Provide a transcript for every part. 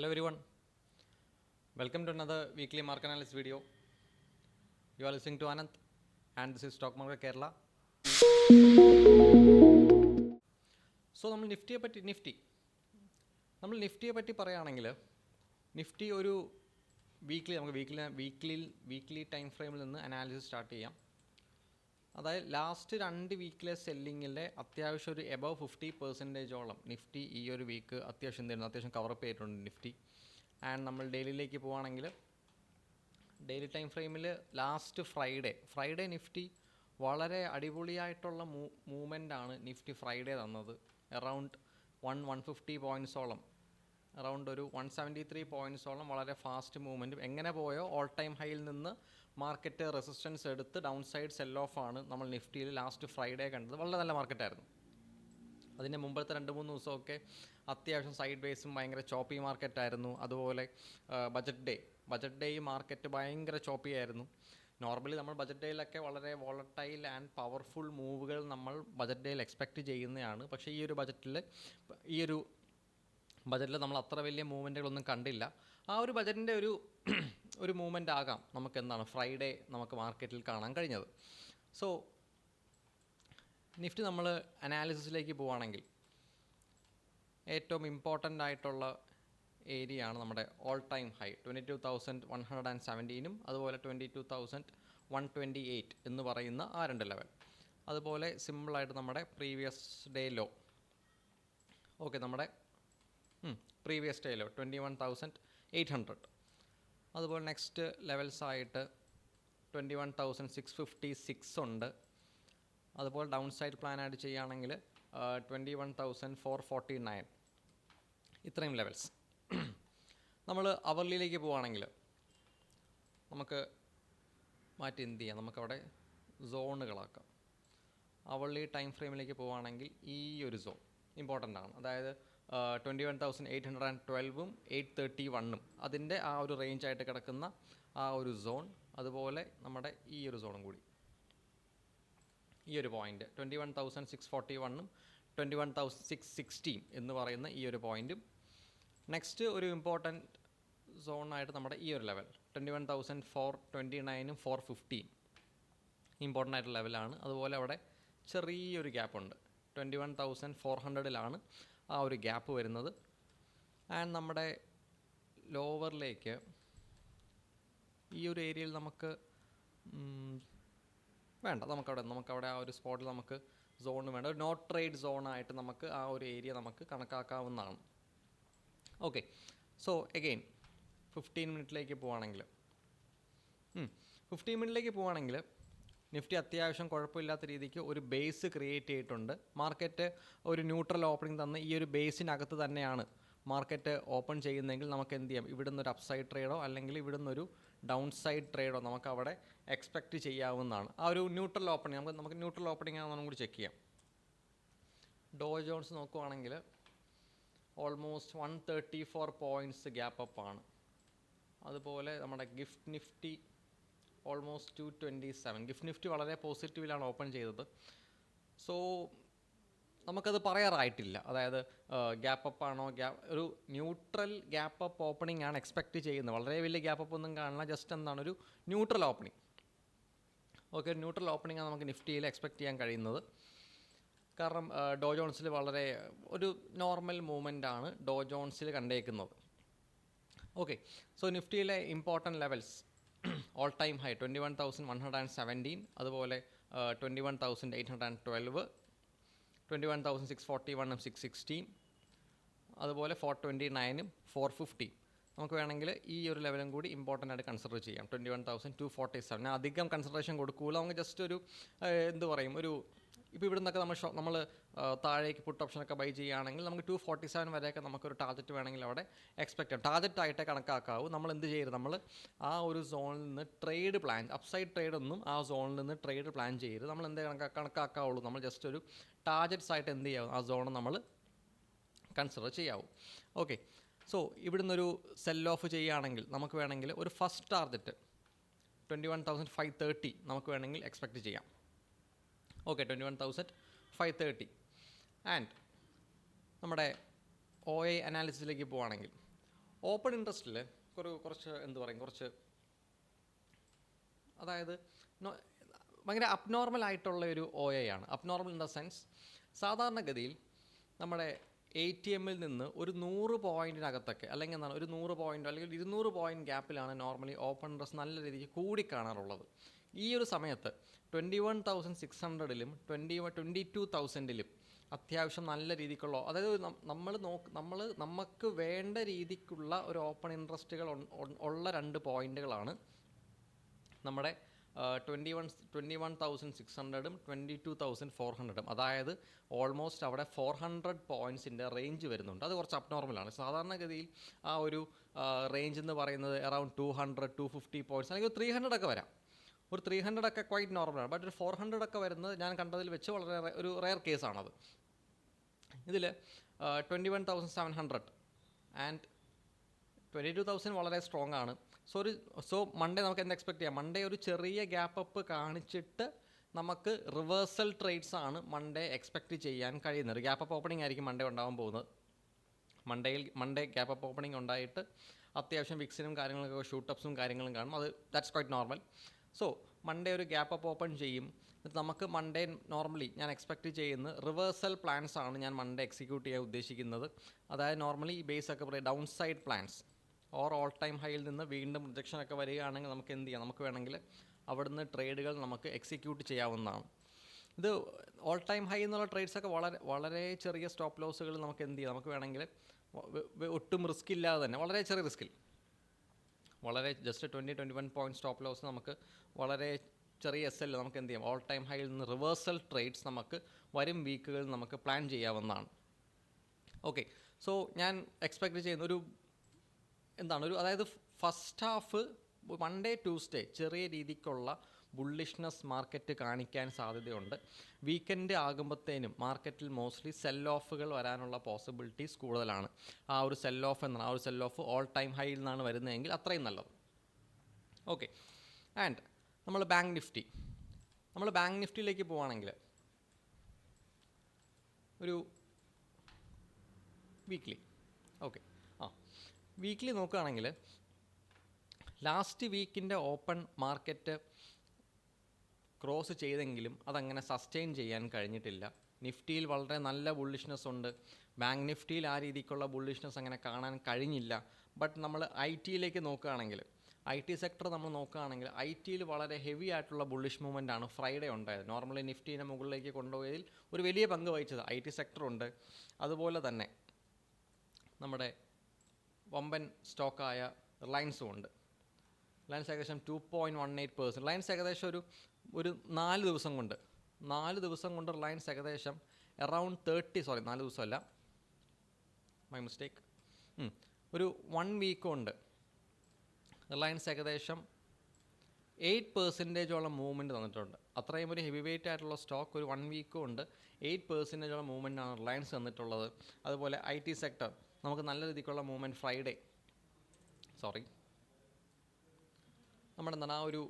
Hello everyone, welcome to another weekly market analysis video. You are listening to Anand and this is Stock Market Kerala. So നമ്മൾ നിഫ്റ്റിയെ പറ്റി പറയുകയാണെങ്കിൽ Nifty ഒരു weekly time ഫ്രെയിമിൽ നിന്ന് analysis start ചെയ്യാം. അതായത് last 2 വീക്കിലെ സെല്ലിങ്ങിലെ അത്യാവശ്യം ഒരു എബവ് 50% നിഫ്റ്റി ഈ ഒരു വീക്ക് അത്യാവശ്യം കവറപ്പ് ചെയ്തിട്ടുണ്ട് നിഫ്റ്റി. ആൻഡ് നമ്മൾ ഡെയിലിയിലേക്ക് പോവുകയാണെങ്കിൽ ഡെയിലി ടൈം ഫ്രെയിമിൽ ലാസ്റ്റ് ഫ്രൈഡേ നിഫ്റ്റി വളരെ അടിപൊളിയായിട്ടുള്ള മൂവ്മെൻ്റാണ് നിഫ്റ്റി ഫ്രൈഡേ തന്നത്. അറൗണ്ട് 150 പോയിൻറ്റ്സോളം, അറൗണ്ട് ഒരു 173 പോയിൻറ്റ്സോളം വളരെ ഫാസ്റ്റ് മൂവ്മെൻറ്റും എങ്ങനെ പോയോ ഓൾ ടൈം ഹൈയിൽ നിന്ന് മാർക്കറ്റ് റെസിസ്റ്റൻസ് എടുത്ത് ഡൗൺ സൈഡ് സെൽ ഓഫ് ആണ് നമ്മൾ നിഫ്റ്റിയിൽ ലാസ്റ്റ് ഫ്രൈഡേ കണ്ടത്. വളരെ നല്ല മാർക്കറ്റായിരുന്നു. അതിൻ്റെ മുമ്പത്തെ 2-3 ദിവസമൊക്കെ അത്യാവശ്യം സൈഡ് വേസും ഭയങ്കര ചോപ്പി മാർക്കറ്റായിരുന്നു. അതുപോലെ ബജറ്റ് ഡേ മാർക്കറ്റ് ഭയങ്കര ചോപ്പി ആയിരുന്നു. നോർമലി നമ്മൾ ബജറ്റ് ഡേയിലൊക്കെ വളരെ വോളട്ടൈൽ ആൻഡ് പവർഫുൾ മൂവുകൾ നമ്മൾ ബജറ്റ് ഡേയിൽ എക്സ്പെക്റ്റ് ചെയ്യുന്നതാണ്. പക്ഷേ ഈ ഒരു ബജറ്റിൽ നമ്മൾ അത്ര വലിയ മൂവ്മെൻറ്റുകളൊന്നും കണ്ടില്ല. ആ ഒരു ബജറ്റിൻ്റെ ഒരു മൂവ്മെൻ്റ് ആകാം നമുക്ക് ഫ്രൈഡേ നമുക്ക് മാർക്കറ്റിൽ കാണാൻ കഴിഞ്ഞത്. സോ നിഫ്റ്റി നമ്മൾ അനാലിസിസിലേക്ക് പോവുകയാണെങ്കിൽ ഏറ്റവും ഇമ്പോർട്ടൻ്റ് ആയിട്ടുള്ള ഏരിയ ആണ് നമ്മുടെ ഓൾ ടൈം ഹൈ 22,117 അതുപോലെ 22,128 എന്ന് പറയുന്ന ആ 2 ലെവൽ. അതുപോലെ സിമ്പിളായിട്ട് നമ്മുടെ പ്രീവിയസ് ഡേ ലോ, നമ്മുടെ പ്രീവിയസ് ഡേ ലോ 21,800. അതുപോലെ നെക്സ്റ്റ് ലെവൽസ് ആയിട്ട് 21,656 ഉണ്ട്. അതുപോലെ ഡൗൺ സൈഡ് പ്ലാനായിട്ട് ചെയ്യുകയാണെങ്കിൽ 21,449. ഇത്രയും ലെവൽസ്. നമ്മൾ അവർലിയിലേക്ക് പോവുകയാണെങ്കിൽ നമുക്ക് മാറ്റി എന്ത് ചെയ്യാം, നമുക്കവിടെ സോണുകളാക്കാം. അവർലി ടൈം ഫ്രെയിമിലേക്ക് പോവുകയാണെങ്കിൽ ഈ ഒരു സോൺ ഇമ്പോർട്ടൻ്റ് ആണ്. അതായത് 21,812ഉം 831ഉം അതിൻ്റെ ആ ഒരു റേഞ്ചായിട്ട് കിടക്കുന്ന ആ ഒരു സോൺ, അതുപോലെ നമ്മുടെ ഈ ഒരു സോണും കൂടി, ഈ ഒരു പോയിൻ്റ് 21,641ഉം 21,616 എന്ന് പറയുന്ന ഈ ഒരു പോയിൻറ്റും. നെക്സ്റ്റ് ഒരു ഇമ്പോർട്ടൻറ്റ് സോണായിട്ട് നമ്മുടെ ഈ ഒരു ലെവൽ 21,429ഉം 450 ഇമ്പോർട്ടൻ്റ് ആയിട്ടുള്ള ലെവലാണ്. അതുപോലെ അവിടെ ചെറിയൊരു ഗ്യാപ്പുണ്ട്, 21,400ലാണ് ആ ഒരു ഗ്യാപ്പ് വരുന്നത്. ആൻഡ് നമ്മുടെ ലോവറിലേക്ക് ഈ ഒരു ഏരിയയിൽ നമുക്ക് വേണ്ട, നമുക്കവിടെ ആ ഒരു സ്പോട്ടിൽ നമുക്ക് സോൺ വേണ്ട, ഒരു നോട്ട് ട്രേഡ് സോണായിട്ട് നമുക്ക് ആ ഒരു ഏരിയ നമുക്ക് കണക്കാക്കാവുന്നതാണ്. ഓക്കെ, സോ എഗെയിൻ 15 മിനിറ്റിലേക്ക് പോവുകയാണെങ്കിൽ 15 മിനിറ്റിലേക്ക് പോവുകയാണെങ്കിൽ നിഫ്റ്റി അത്യാവശ്യം കുഴപ്പമില്ലാത്ത രീതിക്ക് ഒരു ബേസ് ക്രിയേറ്റ് ചെയ്തിട്ടുണ്ട്. മാർക്കറ്റ് ഒരു ന്യൂട്രൽ ഓപ്പണിംഗ് തന്ന് ഈ ഒരു ബേസിനകത്ത് തന്നെയാണ് മാർക്കറ്റ് ഓപ്പൺ ചെയ്യുന്നതെങ്കിൽ നമുക്ക് എന്ത് ചെയ്യാം, ഇവിടുന്ന് ഒരു അപ്സൈഡ് ട്രേഡോ അല്ലെങ്കിൽ ഇവിടുന്നൊരു ഡൗൺ സൈഡ് ട്രേഡോ നമുക്ക് അവിടെ എക്സ്പെക്റ്റ് ചെയ്യാവുന്നതാണ്. ആ ഒരു ന്യൂട്രൽ ഓപ്പണിംഗ് നമുക്ക് ന്യൂട്രൽ ഓപ്പണിംഗ് ആണെന്നും കൂടി ചെക്ക് ചെയ്യാം. ഡോ ജോൺസ് നോക്കുവാണെങ്കിൽ ഓൾമോസ്റ്റ് 134 പോയിൻറ്റ്സ് ഗ്യാപ്പ് അപ്പ് ആണ്. അതുപോലെ നമ്മുടെ gift Nifty almost 227. Gift Nifty വളരെ പോസിറ്റീവിലാണ് ഓപ്പൺ ചെയ്തത്. സോ നമുക്കത് പറയാറായിട്ടില്ല, അതായത് ഗ്യാപ്പ് അപ്പ് ആണോ, ഒരു ന്യൂട്രൽ ഗ്യാപ്പ് അപ്പ് ഓപ്പണിംഗ് ആണ് എക്സ്പെക്റ്റ് ചെയ്യുന്നത്. വളരെ വലിയ ഗ്യാപ്പ് അപ്പ് ഒന്നും കാണില്ല, ജസ്റ്റ് ഒരു neutral opening. Okay, neutral opening ആണ് നമുക്ക് നിഫ്റ്റിയിൽ എക്സ്പെക്റ്റ് ചെയ്യാൻ കഴിയുന്നത്. കാരണം ഡോ ജോൺസിൽ വളരെ ഒരു നോർമൽ മൂവ്മെൻ്റ് ആണ് ഡോ ജോൺസിൽ കണ്ടേക്കുന്നത്. ഓക്കെ, സോ നിഫ്റ്റിയിലെ important levels all time high 21,117, അതുപോലെ 21,812, 21,641ഉം 616, അതുപോലെ 429ഉം 450. നമുക്ക് വേണമെങ്കിൽ ഈ ഒരു ലെവലും കൂടി ഇമ്പോർട്ടൻ്റ് ആയിട്ട് കൺസിഡർ ചെയ്യാം. 21,247 ഞാൻ അധികം കൺസിഡറേഷൻ കൊടുക്കൂല. നമുക്ക് ജസ്റ്റ് ഒരു ഇപ്പോൾ ഇവിടെ നിന്നൊക്കെ നമ്മൾ താഴേക്ക് പുട്ട് ഓപ്ഷനൊക്കെ ബൈ ചെയ്യുകയാണെങ്കിൽ നമുക്ക് 247 വരെയൊക്കെ നമുക്കൊരു ടാർജറ്റ് വേണമെങ്കിൽ അവിടെ എക്സ്പെക്റ്റ് ചെയ്യാം. ടാർജറ്റായിട്ടേ കണക്കാക്കാവൂ. നമ്മൾ എന്ത് ചെയ്യരുത്, നമ്മൾ ആ ഒരു സോണിൽ നിന്ന് ട്രേഡ് പ്ലാൻ, അപ്സൈഡ് ട്രേഡൊന്നും ആ സോണിൽ നിന്ന് ട്രേഡ് പ്ലാൻ ചെയ്യരുത്. നമ്മൾ എന്ത് കണക്കാക്കാവുള്ളൂ, നമ്മൾ ജസ്റ്റ് ഒരു ടാർജറ്റ്സ് ആയിട്ട് എന്ത് ചെയ്യാവും, ആ സോൺ നമ്മൾ കൺസിഡർ ചെയ്യാവൂ. ഓക്കെ, സോ ഇവിടുന്നൊരു സെൽ ഓഫ് ചെയ്യുകയാണെങ്കിൽ നമുക്ക് വേണമെങ്കിൽ ഒരു ഫസ്റ്റ് ടാർജറ്റ് 21,530 നമുക്ക് വേണമെങ്കിൽ എക്സ്പെക്റ്റ് ചെയ്യാം. ഓക്കെ, 21,530. ആൻഡ് നമ്മുടെ OA അനാലിസിസിലേക്ക് പോവുകയാണെങ്കിൽ ഓപ്പൺ ഇൻട്രസ്റ്റിൽ കുറച്ച് എന്ത് പറയും, കുറച്ച് അതായത് ഭയങ്കര അബ്നോർമൽ ആയിട്ടുള്ള ഒരു OI ആണ്. അബ്നോർമൽ ഇൻ ദ സെൻസ്, സാധാരണഗതിയിൽ നമ്മുടെ ATMൽ നിന്ന് ഒരു 100 പോയിൻറ്റിനകത്തൊക്കെ, അല്ലെങ്കിൽ എന്താണ് ഒരു 100 പോയിൻ്റ് അല്ലെങ്കിൽ 200 പോയിൻറ്റ് ഗ്യാപ്പിലാണ് നോർമലി ഓപ്പൺ ഇൻട്രസ്റ്റ് നല്ല രീതിക്ക് കൂടിക്കാണാറുള്ളത്. ഈ ഒരു സമയത്ത് 21,600-ലും 22,000-ലും അത്യാവശ്യം നല്ല രീതിക്കുള്ള, അതായത് നമുക്ക് വേണ്ട രീതിക്കുള്ള ഒരു ഓപ്പൺ ഇൻട്രസ്റ്റുകൾ ഉള്ള 2 പോയിൻറ്റുകളാണ് നമ്മുടെ 21,600-ഉം 22,400-ഉം. അതായത് ഓൾമോസ്റ്റ് അവിടെ 400 പോയിൻറ്റ്സിൻ്റെ റേഞ്ച് വരുന്നുണ്ട്. അത് കുറച്ച് അബ്നോർമലാണ്. സാധാരണഗതിയിൽ ആ ഒരു റേഞ്ച് എന്ന് പറയുന്നത് അറൗണ്ട് 200-250 പോയിൻറ്റ്സ്, അല്ലെങ്കിൽ 300 ഒക്കെ വരാം. ഒരു 300 ഒക്കെ ക്വൈറ്റ് നോർമലാണ്. ബട്ട് ഒരു 400 ഒക്കെ വരുന്നത് ഞാൻ കണ്ടതിൽ വെച്ച് വളരെ ഒരു റെയർ കേസാണത്. ഇതിൽ 21,700 ആൻഡ് 22,000 വളരെ സ്ട്രോങ് ആണ്. സോ മൺഡേ നമുക്ക് എന്ത് എക്സ്പെക്ട് ചെയ്യാം? മൺഡേ ഒരു ചെറിയ ഗ്യാപ്പ് അപ്പ് കാണിച്ചിട്ട് നമുക്ക് റിവേഴ്സൽ ട്രേഡ്സ് ആണ് മൺഡേ എക്സ്പെക്റ്റ് ചെയ്യാൻ കഴിയുന്നത്. ഒരു ഗ്യാപ്പ് അപ്പ് ഓപ്പണിംഗ് ആയിരിക്കും മൺഡേ ഉണ്ടാകാൻ പോകുന്നത്. മൺഡേ ഗ്യാപ്പ് അപ്പ് ഓപ്പണിംഗ് ഉണ്ടായിട്ട് അത്യാവശ്യം വിക്സിനും കാര്യങ്ങളൊക്കെ ഷൂട്ടപ്സും കാര്യങ്ങളും കാണും. അത് that's quite normal. So Monday ഒരു ഗ്യാപ്പ് അപ്പ് ഓപ്പൺ ചെയ്യും. നമുക്ക് മൺഡേ നോർമലി ഞാൻ എക്സ്പെക്റ്റ് ചെയ്യുന്ന റിവേഴ്സൽ പ്ലാൻസ് ആണ് ഞാൻ മൺഡേ എക്സിക്യൂട്ട് ചെയ്യാൻ ഉദ്ദേശിക്കുന്നത്. അതായത് നോർമലി ഈ ബേസ് ഒക്കെ പറയുക down side plans or all time ഹൈയിൽ നിന്ന് വീണ്ടും റിജക്ഷനൊക്കെ വരികയാണെങ്കിൽ നമുക്ക് എന്ത് ചെയ്യാം? നമുക്ക് വേണമെങ്കിൽ അവിടുന്ന് ട്രേഡുകൾ നമുക്ക് എക്സിക്യൂട്ട് ചെയ്യാവുന്നതാണ്. ഇത് ഓൾ ടൈം ഹൈ എന്നുള്ള ട്രേഡ്സൊക്കെ വളരെ ചെറിയ സ്റ്റോപ്പ് ലോസുകൾ നമുക്ക് എന്ത് ചെയ്യാം? നമുക്ക് വേണമെങ്കിൽ ഒട്ടും റിസ്ക് ഇല്ലാതെ തന്നെ, വളരെ ചെറിയ റിസ്കിൽ, വളരെ ജസ്റ്റ് 20-21 പോയിൻറ്റ് സ്റ്റോപ്പ് ലോസ് നമുക്ക് വളരെ ചെറിയ SL നമുക്ക് എന്ത് ചെയ്യാം? ഓൾ ടൈം ഹൈയിൽ നിന്ന് റിവേഴ്സൽ ട്രേഡ്സ് നമുക്ക് വരും വീക്കുകളിൽ നമുക്ക് പ്ലാൻ ചെയ്യാവുന്നതാണ്. ഓക്കെ, സോ ഞാൻ എക്സ്പെക്റ്റ് ചെയ്യുന്ന ഒരു അതായത് ഫസ്റ്റ് ഹാഫ് മൺഡേ ട്യൂസ്ഡേ ചെറിയ രീതിക്കുള്ള ബുള്ളിഷ്നെസ് മാർക്കറ്റ് കാണിക്കാൻ സാധ്യതയുണ്ട്. വീക്കെൻഡ് ആകുമ്പോഴത്തേനും മാർക്കറ്റിൽ മോസ്റ്റ്ലി സെൽ ഓഫുകൾ വരാനുള്ള പോസിബിലിറ്റീസ് കൂടുതലാണ്. ആ ഒരു സെൽ ഓഫ് ഓൾ ടൈം ഹൈയിൽ നിന്നാണ് വരുന്നതെങ്കിൽ അത്രയും നല്ലത്. ഓക്കെ, ആൻഡ് നമ്മൾ ബാങ്ക് നിഫ്റ്റിയിലേക്ക് പോവുകയാണെങ്കിൽ ഒരു വീക്ക്ലി നോക്കുകയാണെങ്കിൽ ലാസ്റ്റ് വീക്കിൻ്റെ ഓപ്പൺ മാർക്കറ്റ് ക്രോസ് ചെയ്തെങ്കിലും അതങ്ങനെ സസ്റ്റെയിൻ ചെയ്യാൻ കഴിഞ്ഞിട്ടില്ല. നിഫ്റ്റിയിൽ വളരെ നല്ല ബുള്ളിഷ്നെസ് ഉണ്ട്. ബാങ്ക് നിഫ്റ്റിയിൽ ആ രീതിക്കുള്ള ബുള്ളിഷ്നെസ് അങ്ങനെ കാണാൻ കഴിഞ്ഞില്ല. ബട്ട് നമ്മൾ IT-യിലേക്ക് നോക്കുകയാണെങ്കിൽ, IT സെക്ടർ നമ്മൾ നോക്കുകയാണെങ്കിൽ IT-യിൽ വളരെ ഹെവി ആയിട്ടുള്ള ബുള്ളിഷ് മൂവ്മെൻ്റ് ആണ് ഫ്രൈഡേ ഉണ്ടായത്. നോർമലി നിഫ്റ്റീനെ മുകളിലേക്ക് കൊണ്ടുപോയതിൽ ഒരു വലിയ പങ്ക് വഹിച്ചത് IT സെക്ടർ ഉണ്ട്. അതുപോലെ തന്നെ നമ്മുടെ വമ്പൻ സ്റ്റോക്കായ റിലയൻസും ഉണ്ട്. റിലയൻസ് ഏകദേശം 2.18%. റിലയൻസ് ഏകദേശം ഒരു 4 ദിവസം കൊണ്ട് റിലയൻസ് ഏകദേശം അറൗണ്ട് 4 ദിവസമല്ല, മൈ മിസ്റ്റേക്ക്, ഒരു 1 വീക്ക് കൊണ്ട് റിലയൻസ് ഏകദേശം 8%-ഓളം മൂവ്മെൻറ്റ് തന്നിട്ടുണ്ട്. അത്രയും ഒരു ഹെവി വെയിറ്റ് ആയിട്ടുള്ള സ്റ്റോക്ക് ഒരു 1 വീക്ക് കൊണ്ട് 8%-ഓളം മൂവ്മെൻറ്റാണ് റിലയൻസ് തന്നിട്ടുള്ളത്. അതുപോലെ IT സെക്ടർ നമുക്ക് നല്ല രീതിക്കുള്ള മൂവ്മെൻറ്റ് നമ്മുടെ എന്താണ് ആ ഒരു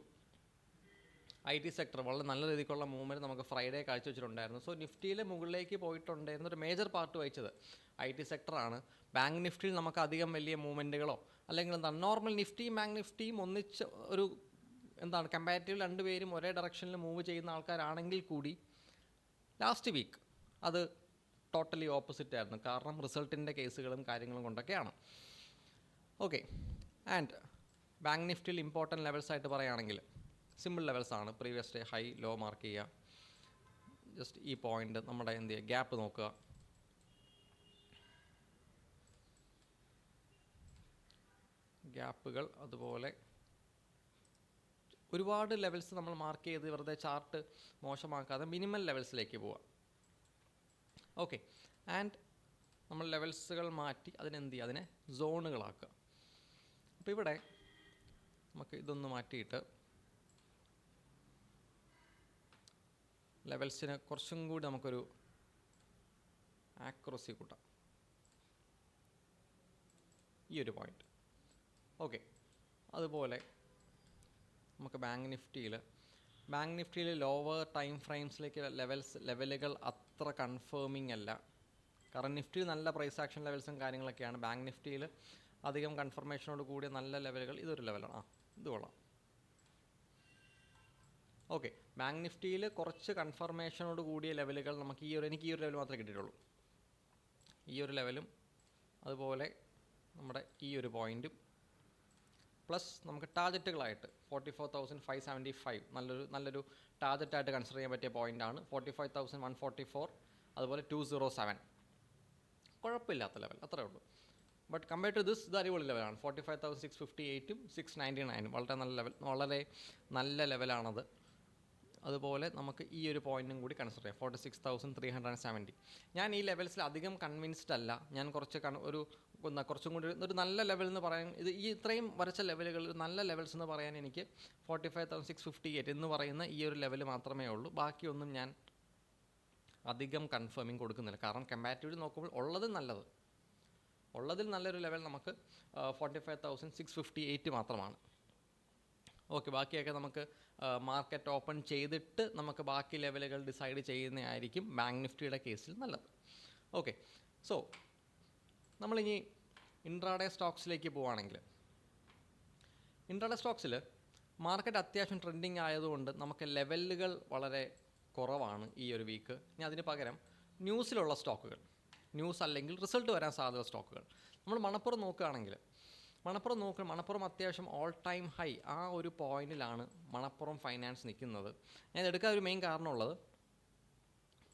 IT സെക്ടർ വളരെ നല്ല രീതിക്കുള്ള മൂവ്മെൻറ്റ് നമുക്ക് ഫ്രൈഡേ കാഴ്ചവെച്ചിട്ടുണ്ടായിരുന്നു. സോ നിഫ്റ്റിയിലെ മുകളിലേക്ക് പോയിട്ടുണ്ടായിരുന്ന ഒരു മേജർ പാർട്ട് വഹിച്ചത് IT സെക്ടറാണ്. ബാങ്ക് നിഫ്റ്റിയിൽ നമുക്ക് അധികം വലിയ മൂവ്മെൻറ്റുകളോ അല്ലെങ്കിൽ നോർമൽ നിഫ്റ്റിയും ബാങ്ക് നിഫ്റ്റിയും ഒന്നിച്ച് ഒരു കമ്പാരിറ്റീവ് രണ്ടുപേരും ഒരേ ഡയറക്ഷനിൽ മൂവ് ചെയ്യുന്ന ആൾക്കാരാണെങ്കിൽ കൂടി ലാസ്റ്റ് വീക്ക് അത് ടോട്ടലി ഓപ്പോസിറ്റ് ആയിരുന്നു. കാരണം റിസൾട്ടിൻ്റെ കേസുകളും കാര്യങ്ങളും കൊണ്ടൊക്കെയാണ്. ഓക്കെ, ആൻഡ് ബാങ്ക് നിഫ്റ്റിയിൽ ഇമ്പോർട്ടൻറ്റ് ലെവൽസ് ആയിട്ട് പറയുകയാണെങ്കിൽ സിമ്പിൾ ലെവൽസാണ്. Previous day high low mark ചെയ്യുക, ജസ്റ്റ് ഈ പോയിൻ്റ് നമ്മുടെ എന്ത് ചെയ്യുക, ഗ്യാപ്പ് നോക്കുക, ഗ്യാപ്പുകൾ, അതുപോലെ ഒരുപാട് ലെവൽസ് നമ്മൾ മാർക്ക് ചെയ്ത് വെറുതെ ചാർട്ട് മോശമാക്കാതെ മിനിമം ലെവൽസിലേക്ക് പോവുക. ഓക്കെ, ആൻഡ് നമ്മൾ ലെവൽസുകൾ മാറ്റി അതിനെ സോണുകളാക്കുക. അപ്പോൾ ഇവിടെ നമുക്ക് ഇതൊന്ന് മാറ്റിയിട്ട് ലെവൽസിന് കുറച്ചും കൂടി നമുക്കൊരു ആക്യുറസി കൂട്ടാം, ഈ ഒരു പോയിൻ്റ്. ഓക്കെ, അതുപോലെ നമുക്ക് ബാങ്ക് നിഫ്റ്റിയിൽ ലോവർ ടൈം ഫ്രെയിംസിലേക്ക് ലെവലുകൾ അത്ര കൺഫേമിംഗ് അല്ല. കാരണം നിഫ്റ്റിയിൽ നല്ല പ്രൈസ് ആക്ഷൻ ലെവൽസും കാര്യങ്ങളൊക്കെയാണ്. ബാങ്ക് നിഫ്റ്റിയിൽ അധികം കൺഫർമേഷനോട് കൂടിയ നല്ല ലെവലുകൾ ഇതൊരു ലെവലാണ്. ഇത് കൊള്ളാം. ഓക്കെ, ബാങ്ക് നിഫ്റ്റിയിൽ കുറച്ച് കൺഫർമേഷനോട് കൂടിയ ലെവലുകൾ നമുക്ക് എനിക്ക് ഈ ഒരു ലെവൽ മാത്രമേ കിട്ടിയിട്ടുള്ളൂ. ഈ ഒരു ലെവലും അതുപോലെ നമ്മുടെ ഈ ഒരു പോയിൻറ്റും പ്ലസ് നമുക്ക് ടാർജറ്റുകളായിട്ട് 44,575 നല്ലൊരു ടാർജറ്റായിട്ട് കൺസിഡർ ചെയ്യാൻ പറ്റിയ പോയിൻ്റാണ്. 45,144 അതുപോലെ 207 കുഴപ്പമില്ലാത്ത ലെവൽ, അത്രേ ഉള്ളൂ. ബട്ട് കമ്പയർ ടു ദിസ് ഇത് അടിപൊളി ലെവലാണ്. 45,658ഉം 699ഉം വളരെ നല്ല ലെവലാണത്. അതുപോലെ നമുക്ക് ഈ ഒരു പോയിൻറ്റും കൂടി കൺസിഡർ ചെയ്യാം, 46,370. ഞാൻ ഈ ലെവൽസിൽ അധികം കൺവിൻസ്ഡ് അല്ല. ഞാൻ കുറച്ചും കൂടി ഒരു നല്ല ലെവൽ എന്ന് പറയാൻ, ഈ ഇത്രയും വരച്ച ലെവലുകൾ നല്ല ലെവൽസ് എന്ന് പറയാൻ എനിക്ക് 45,658 എന്ന് പറയുന്ന ഈ ഒരു ലെവൽ മാത്രമേ ഉള്ളൂ. ബാക്കിയൊന്നും ഞാൻ അധികം കൺഫേമിങ് കൊടുക്കുന്നില്ല. കാരണം കമ്പാരിറ്റീവ്ലി നോക്കുമ്പോൾ ഉള്ളതിൽ നല്ലൊരു ലെവൽ നമുക്ക് 45,658 മാത്രമാണ്. ഓക്കെ, ബാക്കിയൊക്കെ നമുക്ക് മാർക്കറ്റ് ഓപ്പൺ ചെയ്തിട്ട് നമുക്ക് ബാക്കി ലെവലുകൾ ഡിസൈഡ് ചെയ്യുന്നതായിരിക്കും ബാങ്ക് നിഫ്റ്റിയുടെ കേസിൽ നല്ലത്. ഓക്കെ, സോ നമ്മളിനി ഇൻട്രാഡേ സ്റ്റോക്സിലേക്ക് പോവുകയാണെങ്കിൽ, ഇൻട്രാഡേ സ്റ്റോക്സിൽ മാർക്കറ്റ് അത്യാവശ്യം ട്രെൻഡിങ് ആയതുകൊണ്ട് നമുക്ക് ലെവലുകൾ വളരെ കുറവാണ് ഈ ഒരു വീക്ക്. ഇനി അതിന് പകരം ന്യൂസിലുള്ള സ്റ്റോക്കുകൾ, ന്യൂസ് അല്ലെങ്കിൽ റിസൾട്ട് വരാൻ സാധ്യത സ്റ്റോക്കുകൾ, നമ്മൾ മണപ്പുറം നോക്കുകയാണെങ്കിൽ മണപ്പുറം അത്യാവശ്യം ഓൾ ടൈം ഹൈ ആ ഒരു പോയിന്റിലാണ് മണപ്പുറം ഫൈനാൻസ് നിൽക്കുന്നത്. ഞാൻ എടുക്കാൻ ഒരു മെയിൻ കാരണമുള്ളത്,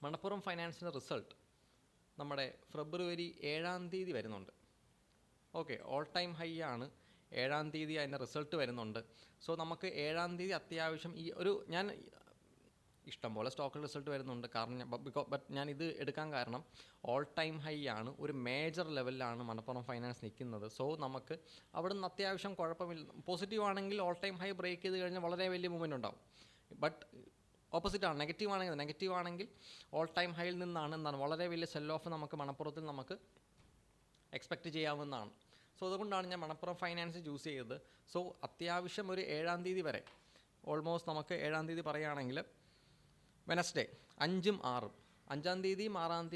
മണപ്പുറം ഫൈനാൻസിൻ്റെ റിസൾട്ട് നമ്മുടെ ഫെബ്രുവരി 7 വരുന്നുണ്ട്. ഓക്കെ, ഓൾ ടൈം ഹൈ ആണ്. 7 അതിൻ്റെ റിസൾട്ട് വരുന്നുണ്ട്. സോ നമുക്ക് 7 അത്യാവശ്യം ഞാൻ ഇഷ്ടംപോലെ സ്റ്റോക്കിൽ റിസൾട്ട് വരുന്നുണ്ട്. കാരണം ബട്ട് ഞാൻ ഇത് എടുക്കാൻ കാരണം ഓൾ ടൈം ഹൈ ആണ്, ഒരു മേജർ ലെവലിലാണ് മണപ്പുറം ഫൈനാൻസ് നിൽക്കുന്നത്. സോ നമുക്ക് അവിടെ നിന്ന് അത്യാവശ്യം കുഴപ്പമില്ല. പോസിറ്റീവ് ആണെങ്കിൽ ഓൾ ടൈം ഹൈ ബ്രേക്ക് ചെയ്ത് കഴിഞ്ഞാൽ വളരെ വലിയ മൂവ്മെൻറ്റ് ഉണ്ടാവും. ബട്ട് ഓപ്പോസിറ്റാണ്, നെഗറ്റീവ് ആണെങ്കിൽ ഓൾ ടൈം ഹൈയിൽ നിന്നാണ് വളരെ വലിയ സെൽ ഓഫ് നമുക്ക് മണപ്പുറത്തിൽ നമുക്ക് എക്സ്പെക്റ്റ് ചെയ്യാവുന്നതാണ്. സോ അതുകൊണ്ടാണ് ഞാൻ മണപ്പുറം ഫൈനാൻസ് ചൂസ് ചെയ്തത്. സോ അത്യാവശ്യം ഒരു 7 വരെ, ഓൾമോസ്റ്റ് നമുക്ക് 7 പറയുകയാണെങ്കിൽ വെനസ്ഡേ 5ഉം 6ഉം, 5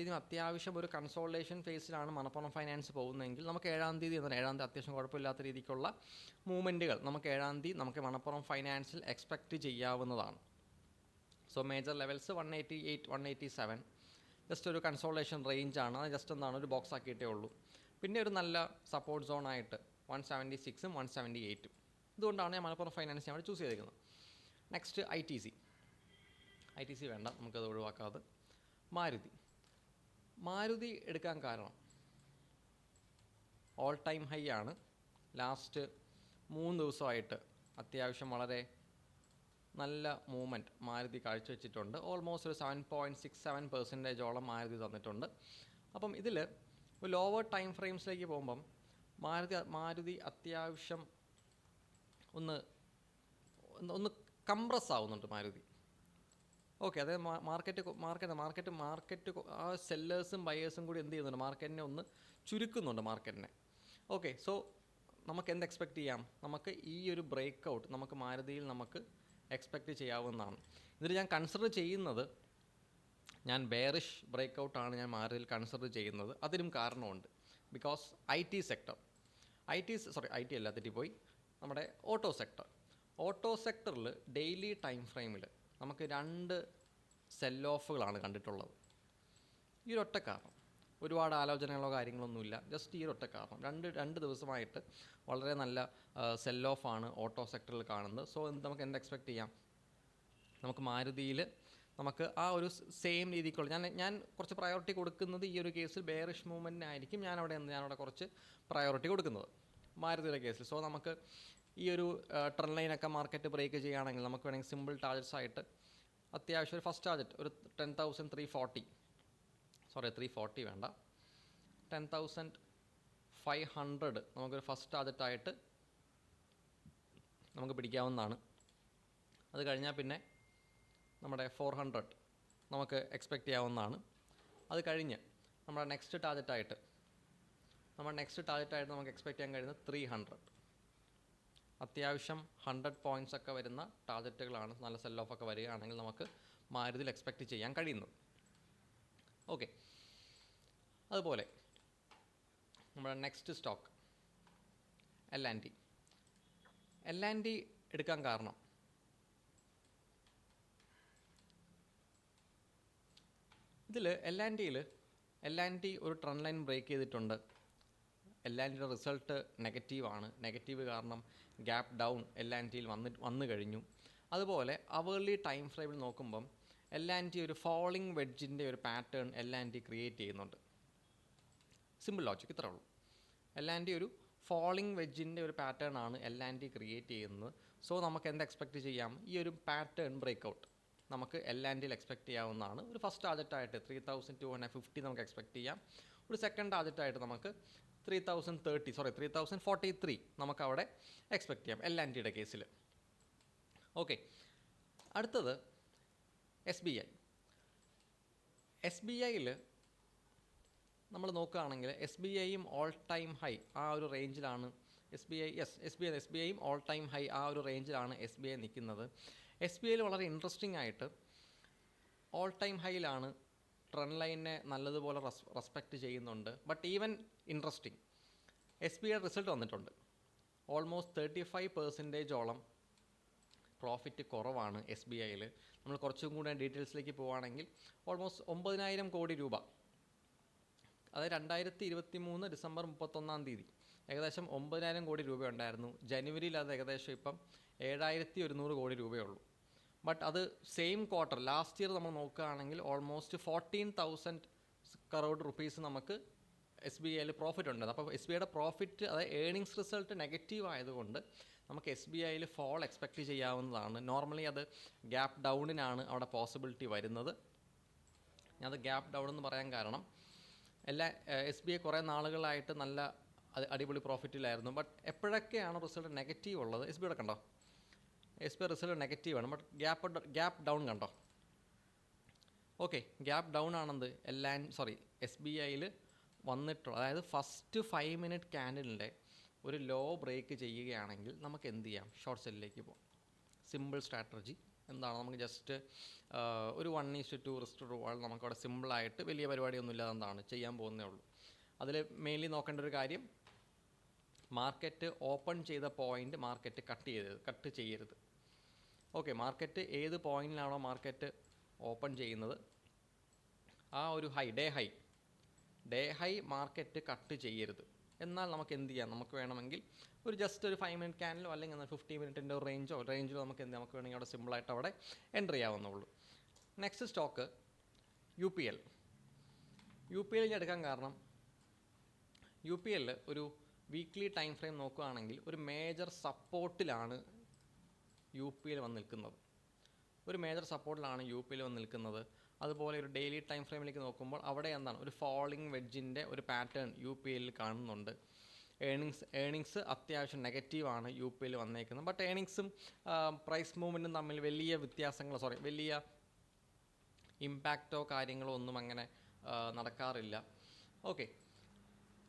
6 അത്യാവശ്യം ഒരു കൺസോൾട്ടേഷൻ ഫേസിലാണ് മണപ്പുറം ഫൈനാൻസ് പോകുന്നതെങ്കിൽ നമുക്ക് 7 അത്യാവശ്യം കുഴപ്പമില്ലാത്ത രീതിക്കുള്ള മൂവ്മെൻറ്റുകൾ നമുക്ക് 7 നമുക്ക് മണപ്പുറം ഫൈനാൻസിൽ എക്സ്പെക്റ്റ് ചെയ്യാവുന്നതാണ്. സോ മേജർ ലെവൽസ് 188 187 ജസ്റ്റ് ഒരു കൺസോൾട്ടേഷൻ റേഞ്ചാണ്. അത് ജസ്റ്റ് ഒരു ബോക്സ് ആക്കിയിട്ടേ ഉള്ളൂ. പിന്നെ ഒരു നല്ല സപ്പോർട്ട് സോണായിട്ട് 176ഉം 178ഉം. ഇതുകൊണ്ടാണ് ഞാൻ മണപ്പുറം ഫൈനാൻസ് ഞാൻ ചൂസ് ചെയ്തിരിക്കുന്നത്. നെക്സ്റ്റ് ഐ ടി സി വേണ്ട, നമുക്കത് ഒഴിവാക്കാതെ. മാരുതി എടുക്കാൻ കാരണം ഓൾ ടൈം ഹൈ ആണ്. ലാസ്റ്റ് 3 ദിവസമായിട്ട് അത്യാവശ്യം വളരെ നല്ല മൂവ്മെൻറ്റ് മാരുതി കാഴ്ചവെച്ചിട്ടുണ്ട്. ഓൾമോസ്റ്റ് ഒരു 7.67% മാരുതി തന്നിട്ടുണ്ട്. അപ്പം ഇതിൽ ലോവർ ടൈം ഫ്രെയിംസിലേക്ക് പോകുമ്പം മാരുതി അത്യാവശ്യം ഒന്ന് കംപ്രസ് ആവുന്നുണ്ട് മാരുതി. ഓക്കെ, അതായത് മാർക്കറ്റ് ആ സെല്ലേഴ്സും ബയേഴ്സും കൂടി എന്ത് ചെയ്യുന്നുണ്ട്, മാർക്കറ്റിനെ ഒന്ന് ചുരുക്കുന്നുണ്ട് മാർക്കറ്റിനെ. ഓക്കെ, സോ നമുക്ക് എന്ത് എക്സ്പെക്റ്റ് ചെയ്യാം, നമുക്ക് ഈ ഒരു ബ്രേക്ക് ഔട്ട് നമുക്ക് മാരുതിയിൽ നമുക്ക് എക്സ്പെക്റ്റ് ചെയ്യാവുന്നതാണ്. ഇതിൽ ഞാൻ കൺസിഡർ ചെയ്യുന്നത്, ഞാൻ ബെയറിഷ് ബ്രേക്ക് ഔട്ടാണ് ഞാൻ മാരുതിയിൽ കൺസിഡർ ചെയ്യുന്നത്. അതിനും കാരണമുണ്ട്. ബിക്കോസ് ഐ ടി അല്ല, തെറ്റിപ്പോയി, നമ്മുടെ ഓട്ടോ സെക്ടറിൽ ഡെയിലി ടൈം ഫ്രെയിമിൽ നമുക്ക് 2 സെൽ ഓഫുകളാണ് കണ്ടിട്ടുള്ളത്. ഈ ഒരൊറ്റ കാരണം, ഒരുപാട് ആലോചനകളോ കാര്യങ്ങളൊന്നുമില്ല, ജസ്റ്റ് ഈ ഒരൊറ്റ കാരണം, രണ്ട് ദിവസമായിട്ട് വളരെ നല്ല സെൽ ഓഫാണ് ഓട്ടോ സെക്ടറിൽ കാണുന്നത്. സോ നമുക്ക് എന്ത് എക്സ്പെക്റ്റ് ചെയ്യാം, നമുക്ക് മാരുതിയിൽ നമുക്ക് ആ ഒരു സെയിം രീതിക്കുള്ള, ഞാൻ കുറച്ച് പ്രയോറിറ്റി കൊടുക്കുന്നത് ഈ ഒരു കേസിൽ ബെയറിഷ് മൂവ്മെൻറ്റിനായിരിക്കും. ഞാനവിടെ കുറച്ച് പ്രയോറിറ്റി കൊടുക്കുന്നത് മാരുതിയുടെ കേസിൽ. സോ നമുക്ക് ഈ ഒരു ട്രെൻഡ് ലൈനൊക്കെ മാർക്കറ്റ് ബ്രേക്ക് ചെയ്യുകയാണെങ്കിൽ നമുക്ക് വേണമെങ്കിൽ സിമ്പിൾ ടാർജറ്റ്സ് ആയിട്ട് അത്യാവശ്യം ഒരു ഫസ്റ്റ് ടാർജറ്റ് ഒരു 340 വേണ്ട, 10,500 നമുക്കൊരു ഫസ്റ്റ് ടാർജറ്റായിട്ട് നമുക്ക് പിടിക്കാവുന്നതാണ്. അത് കഴിഞ്ഞാൽ പിന്നെ നമ്മുടെ 400 നമുക്ക് എക്സ്പെക്റ്റ് ചെയ്യാവുന്നതാണ്. അത് കഴിഞ്ഞ് നമ്മുടെ നെക്സ്റ്റ് ടാർജറ്റായിട്ട് നമുക്ക് എക്സ്പെക്റ്റ് ചെയ്യാൻ കഴിയുന്നത് 300. അത്യാവശ്യം 100 പോയിൻറ്റ്സ് ഒക്കെ വരുന്ന ടാർജറ്റുകളാണ്, നല്ല സെൽ ഓഫ് ഒക്കെ വരികയാണെങ്കിൽ നമുക്ക് മാരുതിയിൽ എക്സ്പെക്റ്റ് ചെയ്യാൻ കഴിയുന്നത്. ഓക്കെ, അതുപോലെ നമ്മുടെ നെക്സ്റ്റ് സ്റ്റോക്ക് L&T. L&T എടുക്കാൻ കാരണം ഇതിൽ L&T ഒരു ട്രെൻഡ് ലൈൻ ബ്രേക്ക് ചെയ്തിട്ടുണ്ട്. L&Tയുടെ റിസൾട്ട് നെഗറ്റീവാണ്. നെഗറ്റീവ് കാരണം ഗ്യാപ്പ് ഡൗൺ L&Tയിൽ വന്നു കഴിഞ്ഞു. അതുപോലെ അവേർലി ടൈം ഫ്രെയിമിൽ നോക്കുമ്പം L&T ഒരു ഫോളിംഗ് വെഡ്ജിൻ്റെ ഒരു പാറ്റേൺ L&T ക്രിയേറ്റ് ചെയ്യുന്നുണ്ട്. സിമ്പിൾ ലോജിക് ഇത്രേ ഉള്ളൂ. L&T ഒരു ഫോളിംഗ് വെഡ്ജിൻ്റെ ഒരു പാറ്റേൺ ആണ് L&T ക്രിയേറ്റ് ചെയ്യുന്നത്. സോ നമുക്ക് എന്ത് എക്സ്പെക്റ്റ് ചെയ്യാം? ഈ ഒരു പാറ്റേൺ ബ്രേക്കൗട്ട് നമുക്ക് L&Tയിൽ എക്സ്പെക്റ്റ് ചെയ്യാവുന്നതാണ്. ഒരു ഫസ്റ്റ് ടാർജറ്റായിട്ട് 3250 നമുക്ക് എക്സ്പെക്റ്റ് ചെയ്യാം. ഒരു സെക്കൻഡ് ടാർജറ്റായിട്ട് നമുക്ക് 3043 നമുക്ക് അവിടെ എക്സ്പെക്റ്റ് ചെയ്യാം L&Tയുടെ കേസിൽ. ഓക്കെ, അടുത്തത് SBIയിൽ നമ്മൾ നോക്കുകയാണെങ്കിൽ SBIയും ഓൾ ടൈം ഹൈ ആ ഒരു റേഞ്ചിലാണ്. SBIയും ഓൾ ടൈം ഹൈ ആ ഒരു റേഞ്ചിലാണ് SBI നിൽക്കുന്നത്. SBIയിൽ വളരെ ഇൻട്രസ്റ്റിംഗ് ആയിട്ട് ഓൾ ടൈം ഹൈയിലാണ്. ട്രെൻഡ് ലൈനെ നല്ലതുപോലെ റെസ്പെക്റ്റ് ചെയ്യുന്നുണ്ട്. ബട്ട് ഈവൻ ഇൻട്രസ്റ്റിംഗ് SBIയുടെ റിസൾട്ട് വന്നിട്ടുണ്ട്. ഓൾമോസ്റ്റ് 35% പ്രോഫിറ്റ് കുറവാണ് SBIയിൽ. നമ്മൾ കുറച്ചും കൂടെ ഡീറ്റെയിൽസിലേക്ക് പോവുകയാണെങ്കിൽ ഓൾമോസ്റ്റ് 9,000 കോടി രൂപ, അതായത് 2023 ഡിസംബർ 31 ഏകദേശം 9,000 കോടി രൂപ ഉണ്ടായിരുന്നു. ജനുവരിയിൽ അത് ഏകദേശം ഇപ്പം 7,100 കോടി രൂപയുള്ളൂ. ബട്ട് അത് സെയിം ക്വാർട്ടർ ലാസ്റ്റ് ഇയർ നമ്മൾ നോക്കുകയാണെങ്കിൽ ഓൾമോസ്റ്റ് 14,000 crore rupees നമുക്ക് SBIയിൽ പ്രോഫിറ്റ് ഉണ്ട്. അപ്പോൾ SBIയുടെ പ്രോഫിറ്റ്, അതായത് ഏണിങ്സ് റിസൾട്ട് നെഗറ്റീവ് ആയതുകൊണ്ട് നമുക്ക് SBIയിൽ ഫോൾ എക്സ്പെക്റ്റ് ചെയ്യാവുന്നതാണ്. നോർമലി അത് ഗ്യാപ്പ് ഡൗണിനാണ് അവിടെ പോസിബിലിറ്റി വരുന്നത്. അത് ഗ്യാപ്പ് ഡൗൺ എന്ന് പറയാൻ കാരണം SBI കുറേ നാളുകളായിട്ട് നല്ല അടിപൊളി പ്രോഫിറ്റിലായിരുന്നു. ബട്ട് എപ്പോഴൊക്കെയാണ് റിസൾട്ട് നെഗറ്റീവ് ഉള്ളത്? SBIയുടെ കണ്ടോ, SBI റിസൾട്ട് നെഗറ്റീവാണ്. ബട്ട് ഗ്യാപ്പ് ഡൗൺ കണ്ടോ? ഓക്കെ, ഗ്യാപ്പ് ഡൗൺ ആണെന്ത് SBIയിൽ വന്നിട്ടുള്ളത്. അതായത് ഫസ്റ്റ് 5 minute ക്യാൻഡിലിൻ്റെ ഒരു ലോ ബ്രേക്ക് ചെയ്യുകയാണെങ്കിൽ നമുക്ക് എന്ത് ചെയ്യാം? ഷോർട്ട് സെല്ലിലേക്ക് പോകാം. സിമ്പിൾ സ്ട്രാറ്റജി എന്താണ്? നമുക്ക് ജസ്റ്റ് ഒരു 1:2 റിസ്ക് റിവാർഡ് നമുക്കവിടെ സിമ്പിളായിട്ട് വലിയ പരിപാടിയൊന്നും ഇല്ലാതെ എന്താണ് ചെയ്യാൻ പോകുന്നേ ഉള്ളൂ. അതിൽ മെയിൻലി നോക്കേണ്ട ഒരു കാര്യം, മാർക്കറ്റ് ഓപ്പൺ ചെയ്ത പോയിൻ്റ് മാർക്കറ്റ് കട്ട് ചെയ്യരുത്. ഓക്കെ, മാർക്കറ്റ് ഏത് പോയിന്റിലാണോ മാർക്കറ്റ് ഓപ്പൺ ചെയ്യുന്നത് ആ ഒരു ഡേ ഹൈ മാർക്കറ്റ് കട്ട് ചെയ്യരുത്. എന്നാൽ നമുക്ക് എന്ത് ചെയ്യാം? നമുക്ക് വേണമെങ്കിൽ ഒരു ജസ്റ്റ് ഒരു 5 minute ക്യാൻഡിലോ അല്ലെങ്കിൽ 50 minute റേഞ്ചിലോ നമുക്ക് നമുക്ക് വേണമെങ്കിൽ അവിടെ സിമ്പിളായിട്ട് അവിടെ എൻ്റർ ചെയ്യാവുന്നുള്ളൂ. നെക്സ്റ്റ് സ്റ്റോക്ക് UPL എടുക്കാൻ കാരണം UPL ഒരു വീക്ക്ലി ടൈം ഫ്രെയിം നോക്കുകയാണെങ്കിൽ ഒരു മേജർ സപ്പോർട്ടിലാണ് UPL വന്ന് നിൽക്കുന്നത്. അതുപോലെ ഒരു ഡെയിലി ടൈം ഫ്രെയിമിലേക്ക് നോക്കുമ്പോൾ അവിടെ എന്താണ് ഒരു ഫോളിംഗ് വെഡ്ജിൻ്റെ ഒരു പാറ്റേൺ UPL കാണുന്നുണ്ട്. ഏണിങ്സ് അത്യാവശ്യം നെഗറ്റീവാണ് UPL വന്നേക്കുന്നത്. ബട്ട് ഏണിങ്സും പ്രൈസ് മൂവ്മെൻറ്റും തമ്മിൽ വലിയ വലിയ ഇമ്പാക്റ്റോ കാര്യങ്ങളോ ഒന്നും അങ്ങനെ നടക്കാറില്ല. ഓക്കെ,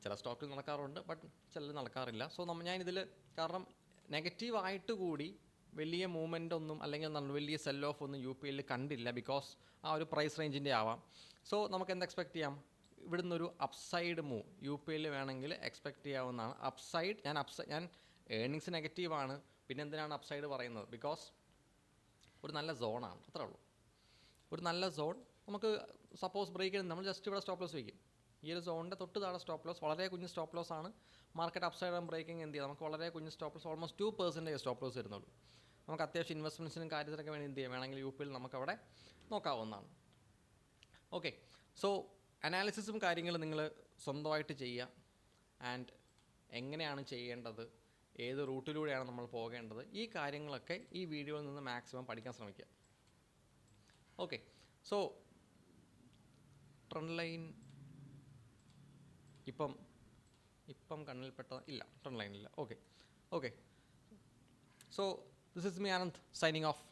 ചില സ്റ്റോക്കിൽ നടക്കാറുണ്ട്, ബട്ട് ചിലത് നടക്കാറില്ല. സോ ഞാനിതിൽ കാരണം നെഗറ്റീവായിട്ട് കൂടി വലിയ മൂവ്മെൻ്റ് ഒന്നും അല്ലെങ്കിൽ വലിയ സെൽ ഓഫ് ഒന്നും UPL കണ്ടില്ല. ബിക്കോസ് ആ ഒരു പ്രൈസ് റേഞ്ചിൻ്റെ ആവാം. സോ നമുക്ക് എന്ത് എക്സ്പെക്റ്റ് ചെയ്യാം? ഇവിടുന്ന് ഒരു അപ്സൈഡ് മൂവ് UPL വേണമെങ്കിൽ എക്സ്പെക്റ്റ് ചെയ്യാവുന്നതാണ്. ഞാൻ ഏണിങ്സ് നെഗറ്റീവാണ്, പിന്നെ എന്തിനാണ് അപ്സൈഡ് പറയുന്നത്? ബിക്കോസ് ഒരു നല്ല സോണാണ്, അത്രേ ഉള്ളൂ. ഒരു നല്ല സോൺ നമുക്ക് സപ്പോസ് ബ്രേക്ക് ചെയ്യുന്നത് നമ്മൾ ജസ്റ്റ് ഇവിടെ സ്റ്റോപ്പ് ലോസ് വയ്ക്കും. ഈ ഒരു സോണിൻ്റെ തൊട്ട് താഴെ സ്റ്റോപ്പ് ലോസ്, വളരെ കുഞ്ഞ് സ്റ്റോപ്പ് ലോസ് ആണ്. മാർക്കറ്റ് അപ്സൈഡ് ആൻഡ് ബ്രേക്കിംഗ് എന്ത് ചെയ്യാം? നമുക്ക് വളരെ കുഞ്ഞ് stop loss, almost 2% stop loss വരുന്നുള്ളൂ. നമുക്ക് അത്യാവശ്യം ഇൻവെസ്റ്റ്മെൻറ്റ്സിനും കാര്യത്തിനൊക്കെ വേണ്ടി എന്ത് ചെയ്യാം? വേണമെങ്കിൽ UPL നമുക്കവിടെ നോക്കാവുന്നതാണ്. ഓക്കെ, സോ അനാലിസിസും കാര്യങ്ങളും നിങ്ങൾ സ്വന്തമായിട്ട് ചെയ്യുക. ആൻഡ് എങ്ങനെയാണ് ചെയ്യേണ്ടത്, ഏത് റൂട്ടിലൂടെയാണ് നമ്മൾ പോകേണ്ടത്, ഈ കാര്യങ്ങളൊക്കെ ഈ വീഡിയോയിൽ നിന്ന് മാക്സിമം പഠിക്കാൻ ശ്രമിക്കുക. ഓക്കെ, സോ ട്രെൻഡ് ലൈൻ ഇപ്പം കണ്ണിൽപ്പെട്ട ഇല്ല, ട്രെൻഡ് ലൈൻ ഇല്ല. Okay, so this is me Anand signing off.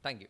Thank you.